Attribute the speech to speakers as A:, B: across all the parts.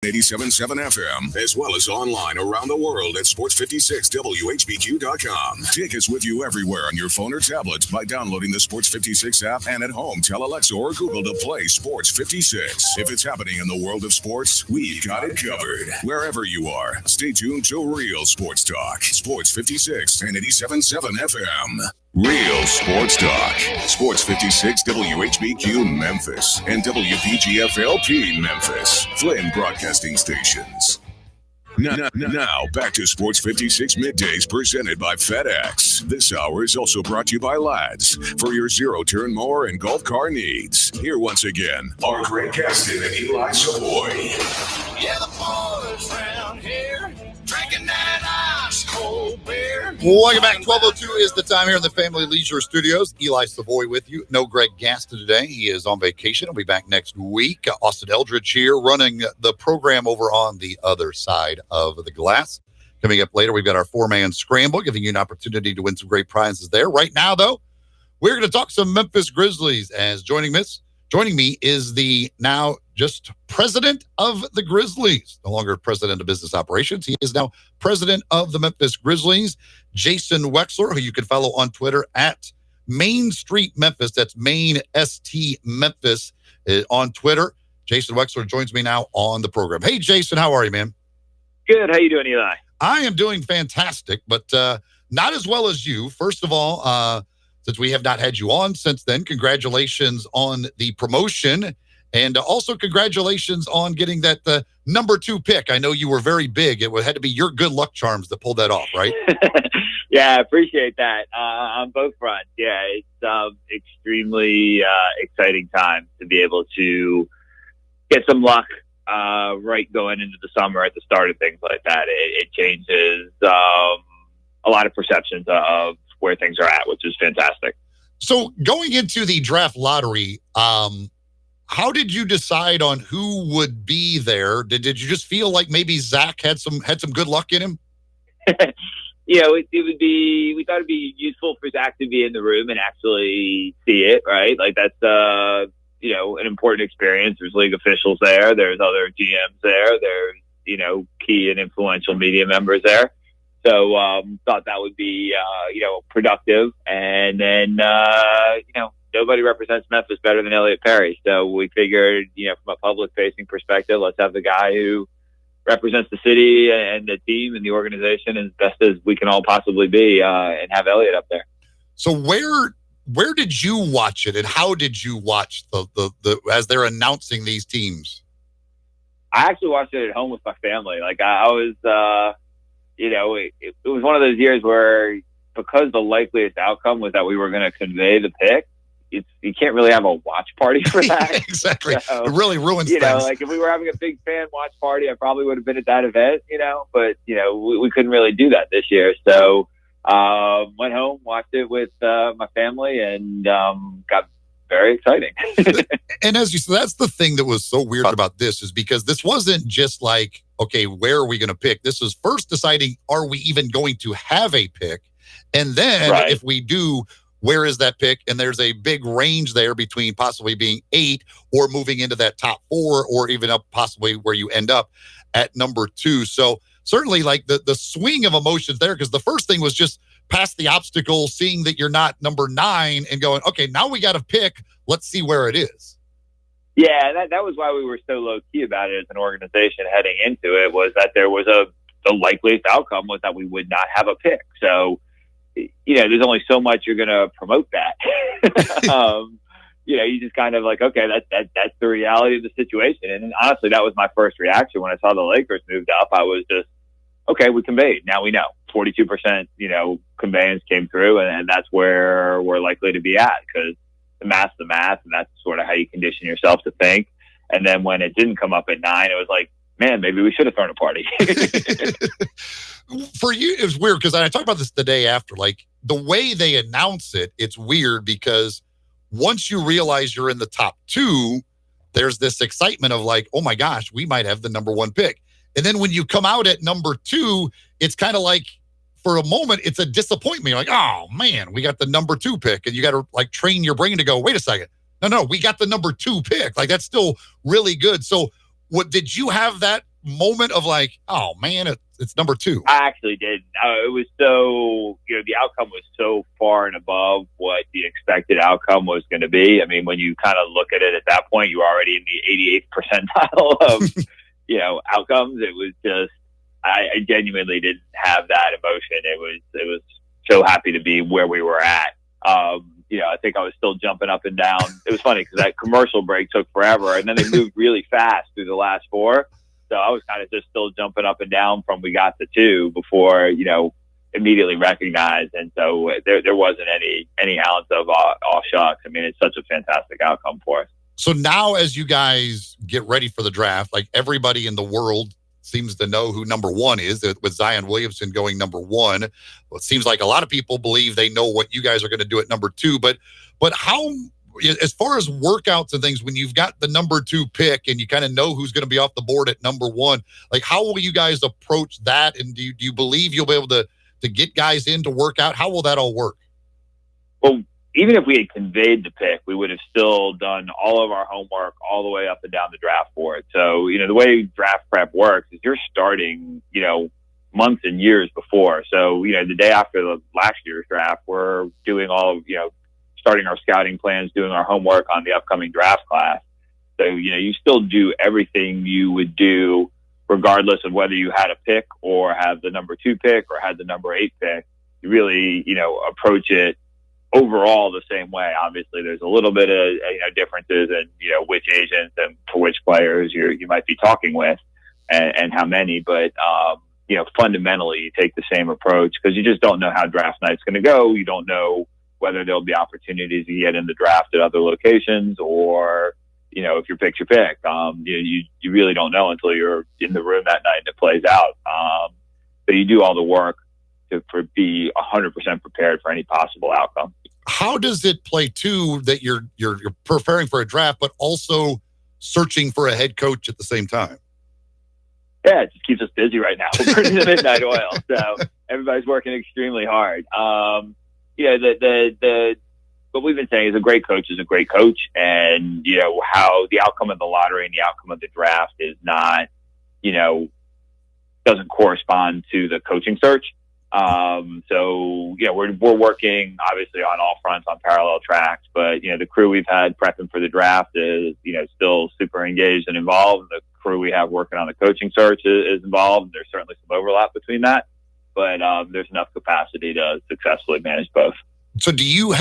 A: 87.7 FM, as well as online around the world at sports56whbq.com. Take us with you everywhere on your phone or tablet by downloading the Sports 56 app, and at home, tell Alexa or Google to play Sports 56. If it's happening in the world of sports, we've got it covered. Wherever you are, stay tuned to Real Sports Talk. Sports 56 and 87.7 FM. Real Sports Talk. Sports 56 WHBQ Memphis and WPGFLP Memphis. Flynn Broadcasting Stations. Now, back to Sports 56 Middays presented by FedEx. This hour is also brought to you by Lads for your zero-turn mower and golf car needs. Here once again are Greg Gaston and Eli Savoy.
B: Yeah, the boys round here drinking that ice cold beer.
C: Welcome back. 12:02 is the time here in the Family Leisure Studios. Eli Savoy with you. No Greg Gaston today. He is on vacation. He'll be back next week. Austin Eldridge here running the program over on the other side of the glass. Coming up later, we've got our four-man scramble, giving you an opportunity to win some great prizes there. Right now, though, we're going to talk some Memphis Grizzlies. As joining me is the now just president of the Grizzlies, no longer president of business operations. He is now president of the Memphis Grizzlies, Jason Wexler, who you can follow on Twitter at Main Street Memphis. That's Main ST Memphis on Twitter. Jason Wexler joins me now on the program. Hey, Jason, how are you, man?
D: Good. How you doing, Eli?
C: I am doing fantastic, but not as well as you. First of all, since we have not had you on since then, congratulations on the promotion. And also congratulations on getting that number 2 pick. I know you were very big. It had to be your good luck charms that pulled that off, right?
D: Yeah, I appreciate that on both fronts. Yeah, it's extremely exciting time to be able to get some luck right going into the summer at the start of things like that. It changes a lot of perceptions of where things are at, which is fantastic.
C: So going into the draft lottery, how did you decide on who would be there? Did you just feel like maybe Zach had some good luck in him?
D: You know, we thought it'd be useful for Zach to be in the room and actually see it, right? Like that's, an important experience. There's league officials there. There's other GMs there. There's, key and influential media members there. So, thought that would be, productive. And then, nobody represents Memphis better than Elliot Perry. So we figured, from a public facing perspective, let's have the guy who represents the city and the team and the organization as best as we can all possibly be, and have Elliot up there.
C: So where did you watch it, and how did you watch the as they're announcing these teams?
D: I actually watched it at home with my family. Like I was, it was one of those years where, because the likeliest outcome was that we were going to convey the pick, you can't really have a watch party for that.
C: Exactly.
D: So,
C: it really ruins things.
D: Like if we were having a big fan watch party, I probably would have been at that event, but, we couldn't really do that this year. So, went home, watched it with my family, and got very exciting.
C: And as you said, that's the thing that was so weird about this, is because this wasn't just like, okay, where are we going to pick? This was first deciding, are we even going to have a pick? And then if we do, where is that pick? And there's a big range there between possibly being 8 or moving into that top 4, or even up possibly where you end up at number 2. So certainly like the swing of emotions there, because the first thing was just past the obstacle, seeing that you're not number 9 and going, okay, now we got to pick. Let's see where it is.
D: Yeah, that was why we were so low key about it as an organization heading into it, was that there was the likeliest outcome was that we would not have a pick. So, there's only so much you're going to promote that. You just kind of like, okay, that's the reality of the situation. And honestly, that was my first reaction when I saw the Lakers moved up. I was just, okay, we conveyed. Now we know 42%, conveyance came through, and that's where we're likely to be at, because the math's the math, and that's sort of how you condition yourself to think. And then when it didn't come up at 9, it was like, man, maybe we should have thrown a party.
C: For you, it was weird, because I talked about this the day after. Like, the way they announce it, it's weird, because once you realize you're in the top 2, there's this excitement of like, oh my gosh, we might have the number 1 pick. And then when you come out at number 2, it's kind of like, for a moment, it's a disappointment. You're like, oh man, we got the number 2 pick. And you got to like train your brain to go, wait a second. No, we got the number 2 pick. Like, that's still really good. So what did you have that moment of like, oh man, it's number 2?
D: I actually didn't. It was so, the outcome was so far and above what the expected outcome was going to be. I mean, when you kind of look at it at that point, you were already in the 88th percentile of, outcomes. It was just, I genuinely didn't have that emotion. It was so happy to be where we were at. I think I was still jumping up and down. It was funny because that commercial break took forever, and then they moved really fast through the last 4. So I was kind of just still jumping up and down from we got to 2 before, immediately recognized. And so there wasn't any ounce of aw shucks. I mean, it's such a fantastic outcome for us.
C: So now as you guys get ready for the draft, like everybody in the world seems to know who number 1 is, with Zion Williamson going number 1. Well, it seems like a lot of people believe they know what you guys are going to do at number 2. But how, as far as workouts and things, when you've got the number 2 pick and you kind of know who's going to be off the board at number 1, like how will you guys approach that? And do you believe you'll be able to get guys in to work out? How will that all work?
D: Well, even if we had conveyed the pick, we would have still done all of our homework all the way up and down the draft board. So, the way draft prep works is you're starting, months and years before. So, the day after the last year's draft, we're doing all of, starting our scouting plans, doing our homework on the upcoming draft class. So, you still do everything you would do regardless of whether you had a pick or have the number 2 pick or had the number 8 pick. You really, approach it overall the same way. Obviously, there's a little bit of differences in which agents and for which players you might be talking with, and how many. But fundamentally, you take the same approach because you just don't know how draft night's going to go. You don't know whether there'll be opportunities to get in the draft at other locations, or if your pick's your pick. You really don't know until you're in the room that night and it plays out. So you do all the work to be 100% prepared for any possible outcome.
C: How does it play too that you're preparing for a draft, but also searching for a head coach at the same time?
D: Yeah, it just keeps us busy right now. We're burning the midnight oil, so everybody's working extremely hard. What we've been saying is a great coach is a great coach, and how the outcome of the lottery and the outcome of the draft is not, doesn't correspond to the coaching search. We're working obviously on all fronts on parallel tracks, but the crew we've had prepping for the draft is still super engaged and involved. The crew we have working on the coaching search is involved. There's certainly some overlap between that, but there's enough capacity to successfully manage both.
C: So do you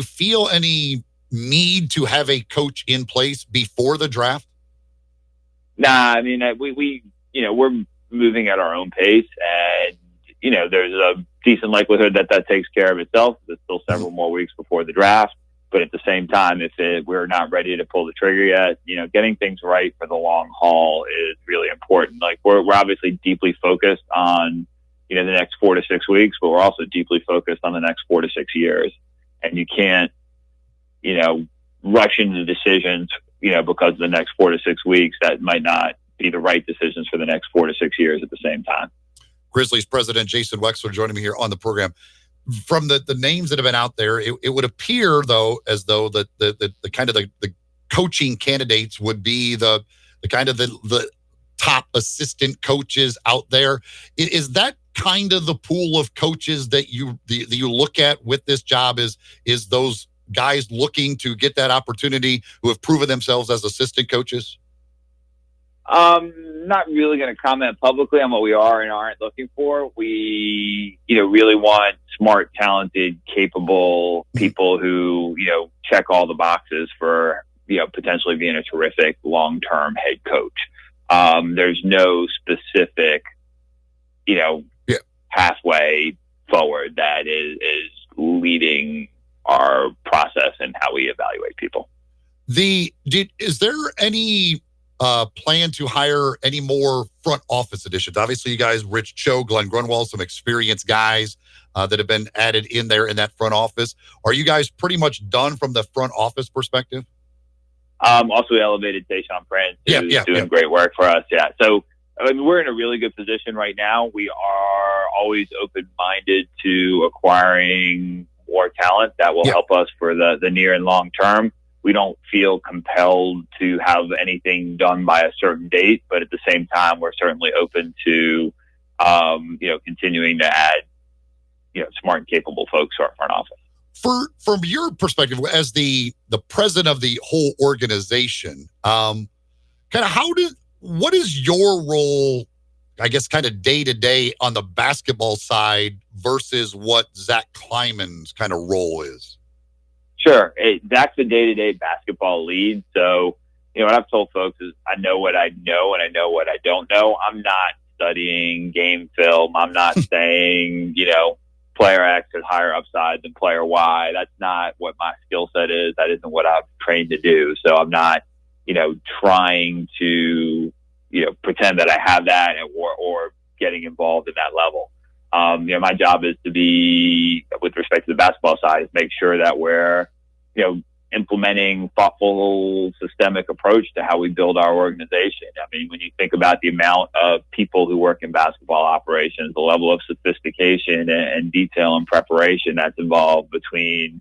C: feel any need to have a coach in place before the draft?
D: Nah, I mean, we're moving at our own pace, and there's a decent likelihood that takes care of itself. There's still several more weeks before the draft, but at the same time, if we're not ready to pull the trigger yet, getting things right for the long haul is really important. Like we're obviously deeply focused on the next 4 to 6 weeks, but we're also deeply focused on the next 4 to 6 years, and you can't rush into decisions because of the next 4 to 6 weeks that might not be the right decisions for the next 4 to 6 years at the same time.
C: Grizzlies president Jason Wexler joining me here on the program. From the names that have been out there, it would appear though as though the kind of the coaching candidates would be the kind of the top assistant coaches out there. Is that kind of the pool of coaches that you look at with this job? Is those guys looking to get that opportunity who have proven themselves as assistant coaches?
D: Not really going to comment publicly on what we are and aren't looking for. We, really want smart, talented, capable people who, check all the boxes for, potentially being a terrific long-term head coach. There's no specific, pathway forward that is leading our process and how we evaluate people.
C: Is there any plan to hire any more front office additions? Obviously, you guys, Rich Cho, Glenn Grunwald, some experienced guys that have been added in there in that front office. Are you guys pretty much done from the front office perspective?
D: Also, we elevated Tayshaun Prince, who's doing great work for us. Yeah. So, we're in a really good position right now. We are always open-minded to acquiring more talent that will help us for the near and long term. we don't feel compelled to have anything done by a certain date, but at the same time, we're certainly open to, continuing to add, smart and capable folks to our front office.
C: From your perspective, as the president of the whole organization, what is your role, I guess, kind of day to day on the basketball side versus what Zach Kleiman's kind of role is?
D: Sure. Zach's the day-to-day basketball lead. So, what I've told folks is I know what I know and I know what I don't know. I'm not studying game film. I'm not saying, player X has higher upside than player Y. That's not what my skill set is. That isn't what I've trained to do. So I'm not, trying to, pretend that I have that or getting involved in that level. My job is to be, with respect to the basketball side, is make sure that we're, implementing thoughtful, systemic approach to how we build our organization. I mean, when you think about the amount of people who work in basketball operations, the level of sophistication and detail and preparation that's involved between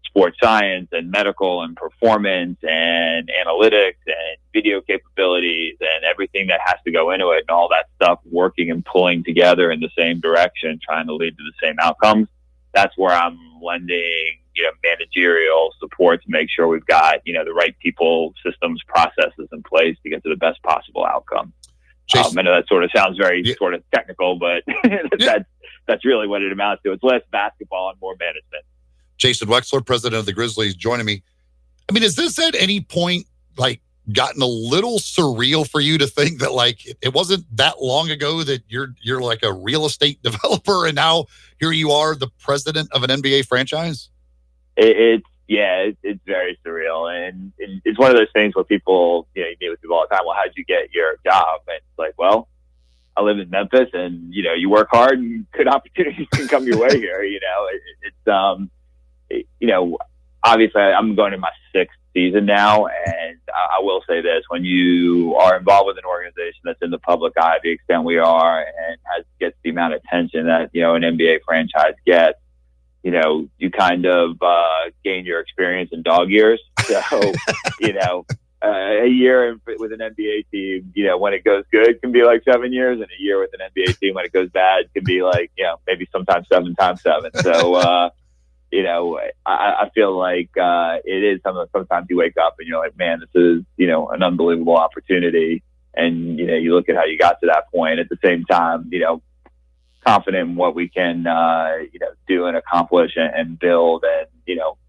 D: sports science and medical and performance and analytics and video capabilities and everything that has to go into it, and all that stuff working and pulling together in the same direction, trying to lead to the same outcomes. That's where I'm lending, managerial support to make sure we've got, the right people, systems, processes in place to get to the best possible outcome. I know that sort of sounds very sort of technical, but that's really what it amounts to. It's less basketball and more management.
C: Jason Wexler, president of the Grizzlies, joining me. I mean, is this at any point gotten a little surreal for you to think that it wasn't that long ago that you're like a real estate developer and now here you are, the president of an NBA franchise?
D: It's very surreal, and it's one of those things where people, you meet with people all the time. Well, how'd you get your job? And it's like, well, I live in Memphis, and you work hard, and good opportunities can come your way here. Obviously, I'm going in my 6th season now, and I will say this: when you are involved with an organization that's in the public eye, to the extent we are, and gets the amount of attention that an NBA franchise gets, you kind of gain your experience in dog years. So, a year with an NBA team, when it goes good, can be like 7 years, and a year with an NBA team, when it goes bad, can be like, maybe sometimes 7 times 7. So, I feel like it is sometimes you wake up and you're like, man, this is, an unbelievable opportunity. And, you look at how you got to that point. At the same time, confident in what we can, do and accomplish and build, and,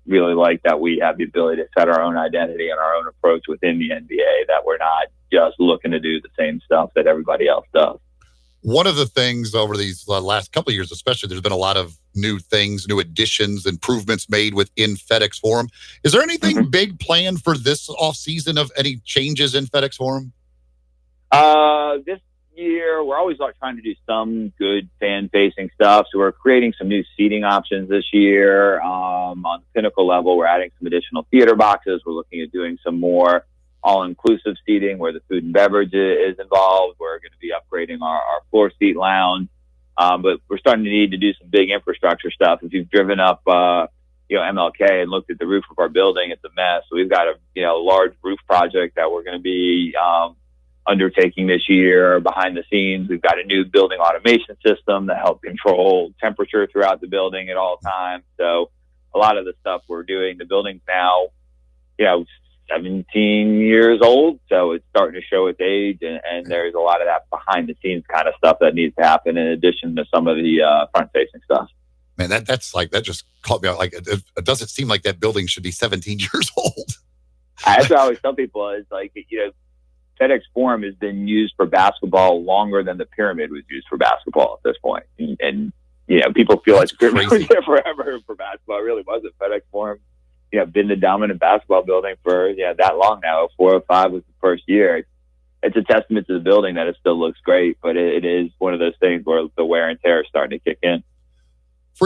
D: really like that we have the ability to set our own identity and our own approach within the NBA, that we're not just looking to do the same stuff that everybody else does.
C: One of the things over these last couple of years, especially, there's been a lot of new things, new additions, improvements made within FedEx Forum. Is there anything big planned for this offseason of any changes in FedEx Forum?
D: This year, we're always trying to do some good fan-facing stuff. So we're creating some new seating options this year. On the Pinnacle level, we're adding some additional theater boxes. We're looking at doing some more all-inclusive seating where the food and beverage is involved. We're going to be upgrading our floor seat lounge. But we're starting to need to do some big infrastructure stuff. If you've driven up, MLK and looked at the roof of our building, it's a mess. So we've got a large roof project that we're going to be undertaking this year. Behind the scenes, we've got a new building automation system that helps control temperature throughout the building at all times. So a lot of the stuff we're doing, the building's now, 17 years old, so it's starting to show its age, and there's a lot of that behind the scenes kind of stuff that needs to happen in addition to some of the front facing stuff.
C: Man, that just caught me out. It doesn't seem like that building should be 17 years old.
D: That's what I always tell people is FedEx Forum has been used for basketball longer than the pyramid was used for basketball at this point, and people feel like the pyramid was there forever for basketball. It really wasn't. FedEx Forum been the dominant basketball building for that long now. 405 was the first year. It's a testament to the building that it still looks great, but it is one of those things where the wear and tear is starting to kick in.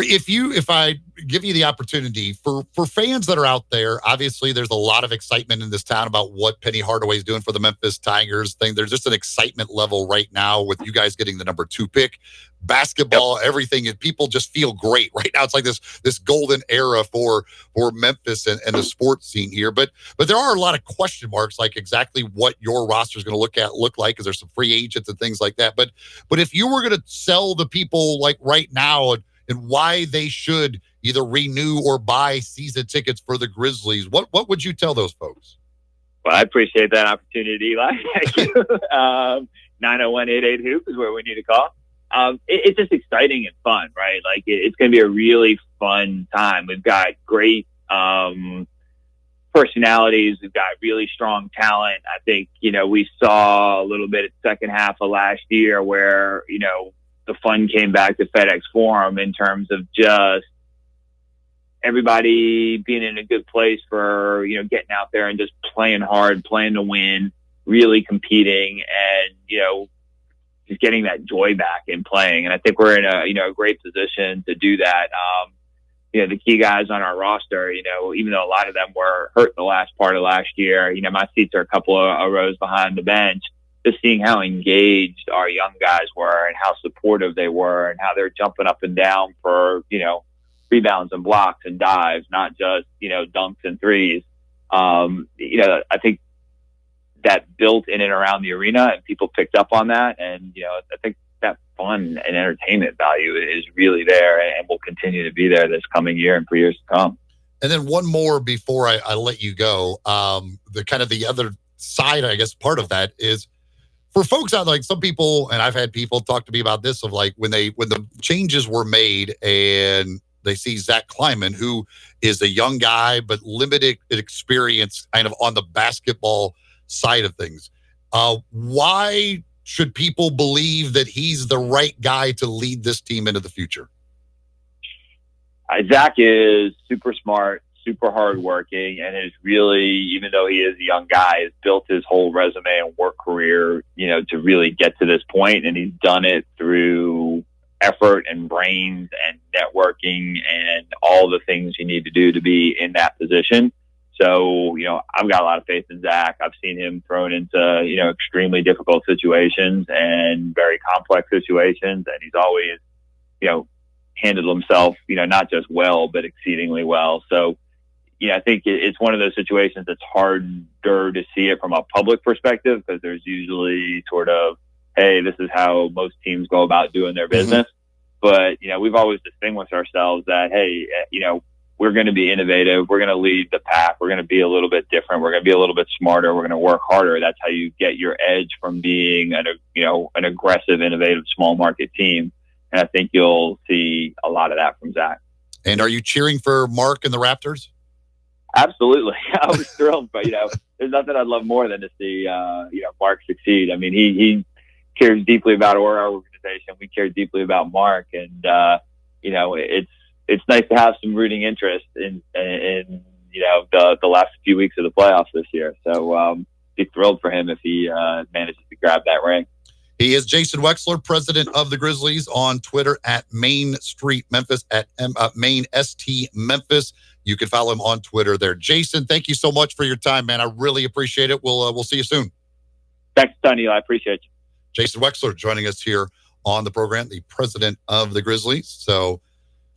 C: if I give you the opportunity for fans that are out there, obviously there's a lot of excitement in this town about what Penny Hardaway is doing for the Memphis Tigers thing. There's just an excitement level right now with you guys getting the number 2 pick, basketball, everything, and people just feel great right now. It's like this golden era for Memphis and the sports scene here. But there are a lot of question marks, like exactly what your roster is going to look like, because there's some free agents and things like that. But if you were going to sell the people like right now and why they should either renew or buy season tickets for the Grizzlies, what would you tell those folks?
D: Well, I appreciate that opportunity, Eli. Thank you. 901-88-HOOP is where we need to call. It's just exciting and fun, right? Like it's going to be a really fun time. We've got great personalities. We've got really strong talent. I think, we saw a little bit at the second half of last year where, the fun came back to FedEx Forum in terms of just everybody being in a good place for, getting out there and just playing hard, playing to win, really competing and, just getting that joy back in playing. And I think we're in a great position to do that. The key guys on our roster, even though a lot of them were hurt the last part of last year, my seats are a couple of rows behind the bench. Just seeing how engaged our young guys were and how supportive they were and how they're jumping up and down for, rebounds and blocks and dives, not just, dunks and threes. I think that built in and around the arena and people picked up on that. And, I think that fun and entertainment value is really there and will continue to be there this coming year and for years to come.
C: And then one more before I let you go. The other side, I guess, part of that is, for folks out, like some people, and I've had people talk to me about this, of like when the changes were made and they see Zach Kleiman, who is a young guy but limited experience kind of on the basketball side of things. Why should people believe that he's the right guy to lead this team into the future?
D: Zach is super smart, super hardworking, and is really, even though he is a young guy, has built his whole resume and work career, to really get to this point. And he's done it through effort and brains and networking and all the things you need to do to be in that position. So, I've got a lot of faith in Zach. I've seen him thrown into, extremely difficult situations and very complex situations. And he's always, handled himself, not just well, but exceedingly well. So, I think it's one of those situations that's harder to see it from a public perspective, because there's usually sort of, hey, this is how most teams go about doing their business. But, we've always distinguished ourselves that, hey, we're going to be innovative. We're going to lead the pack. We're going to be a little bit different. We're going to be a little bit smarter. We're going to work harder. That's how you get your edge from being an aggressive, innovative, small market team. And I think you'll see a lot of that from Zach.
C: And are you cheering for Mark and the Raptors?
D: Absolutely. I was thrilled, but, there's nothing I'd love more than to see, Mark succeed. I mean, he cares deeply about our organization. We care deeply about Mark. And, it's nice to have some rooting interest in the last few weeks of the playoffs this year. So, be thrilled for him if he manages to grab that ring.
C: He is Jason Wexler, president of the Grizzlies, on Twitter at Main Street Memphis, at Main ST Memphis. You can follow him on Twitter there. Jason, thank you so much for your time, man. I really appreciate it. We'll see you soon.
D: Thanks, Tony. I appreciate you.
C: Jason Wexler joining us here on the program, the president of the Grizzlies. So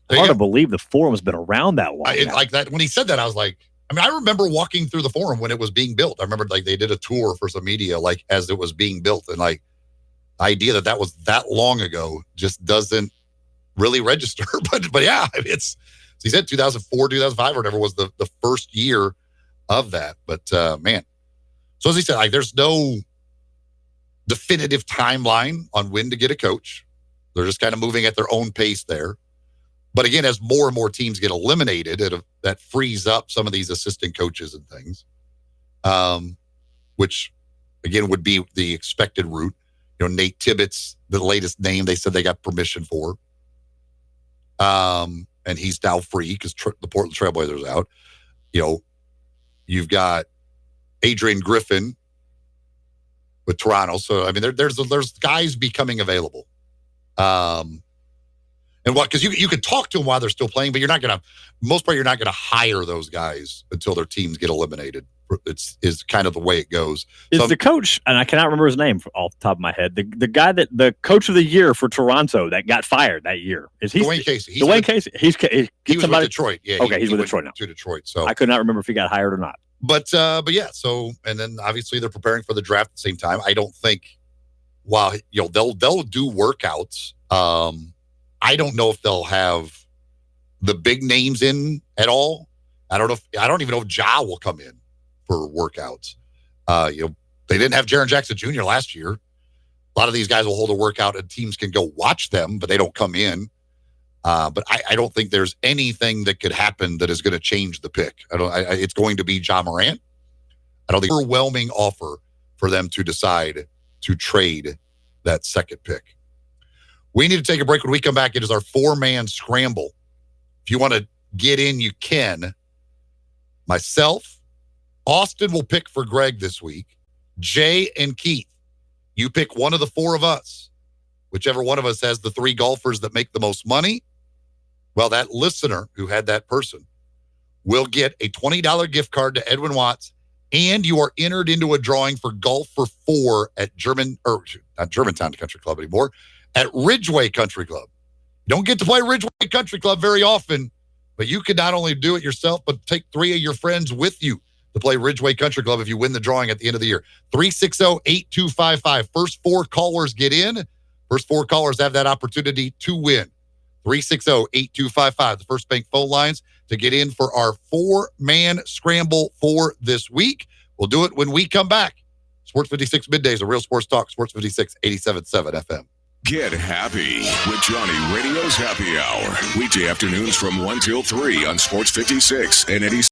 E: hard to believe the forum's been around that long.
C: Like that. When he said that, I was like, I remember walking through the forum when it was being built. I remember they did a tour for some media, as it was being built, and the idea that was that long ago just doesn't really register. But yeah, he said 2004, 2005 or whatever was the first year of that. But man, so as he said, there's no definitive timeline on when to get a coach. They're just kind of moving at their own pace there. But again, as more and more teams get eliminated, that frees up some of these assistant coaches and things, which again would be the expected route. Nate Tibbetts, the latest name, they said they got permission for. And he's now free because the Portland Trailblazers are out. You've got Adrian Griffin with Toronto. So, there's guys becoming available. And And what? Because you could talk to them while they're still playing, but you're not going to. Most part, you're not going to hire those guys until their teams get eliminated. Is kind of the way it goes.
E: Is the coach, and I cannot remember his name off the top of my head, the guy the coach of the year for Toronto that got fired that year? Is he
C: Dwayne Casey?
E: Dwayne Casey. He was
C: with Detroit. Yeah.
E: Okay, he's with Detroit now.
C: To Detroit. So
E: I could not remember if he got hired or not.
C: But yeah. So and then obviously they're preparing for the draft at the same time. I don't think. Wow, they'll do workouts. I don't know if they'll have the big names in at all. I don't even know if Ja will come in for workouts. They didn't have Jaren Jackson Jr. last year. A lot of these guys will hold a workout and teams can go watch them, but they don't come in. But I don't think there's anything that could happen that is going to change the pick. It's going to be Ja Morant. I don't think overwhelming offer for them to decide to trade that second pick. We need to take a break. When we come back, it is our 4-man scramble. If you want to get in, you can. Myself, Austin will pick for Greg this week. Jay and Keith, you pick one of the 4 of us. Whichever one of us has the 3 golfers that make the most money, well, that listener who had that person will get a $20 gift card to Edwin Watts, and you are entered into a drawing for Golf for 4 at not Germantown Country Club anymore, at Ridgeway Country Club. You don't get to play Ridgeway Country Club very often, but you can not only do it yourself, but take 3 of your friends with you to play Ridgeway Country Club if you win the drawing at the end of the year. 360-8255. First 4 callers get in. First 4 callers have that opportunity to win. 360-8255. The First Bank phone lines to get in for our 4-man scramble for this week. We'll do it when we come back. Sports 56 Middays, a real sports talk. Sports 56, 87.7 FM.
A: Get happy with Johnny Radio's Happy Hour. Weekday afternoons from 1 till 3 on Sports 56 and 87.